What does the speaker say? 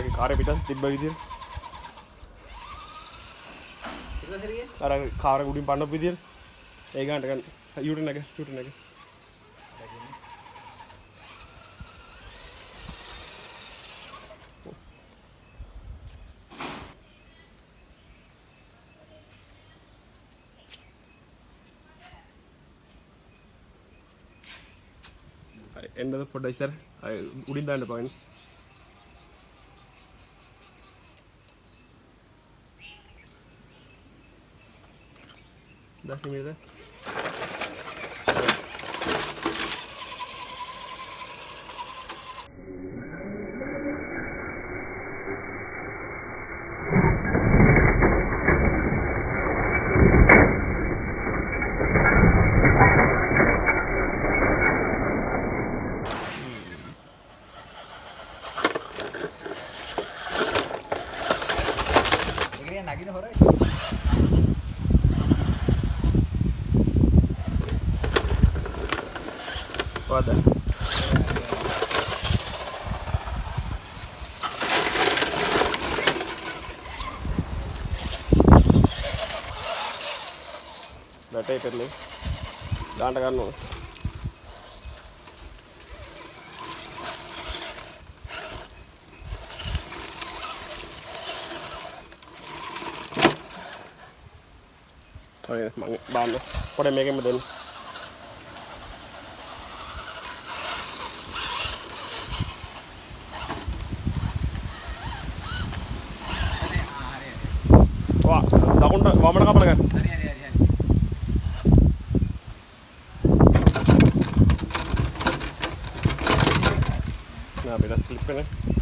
වගේ කාරේ පිටස් තිබ්බ විදියට. අර කාර උඩින් පන්නපු විදියට. ඒ ගන්නට ගන්න. යූටර්න් එක. එන්නද පොඩ්ඩක් ඉස්සර. උඩින් දාන්න පාවෙන. දැන් මේක නගින හොරයි. Wadah. Data itu nih. Jangan tekan lo. Oh ya, bahan lo. Pada megang model. Wah, takut waman kapal kan? Nah, beda slip kan?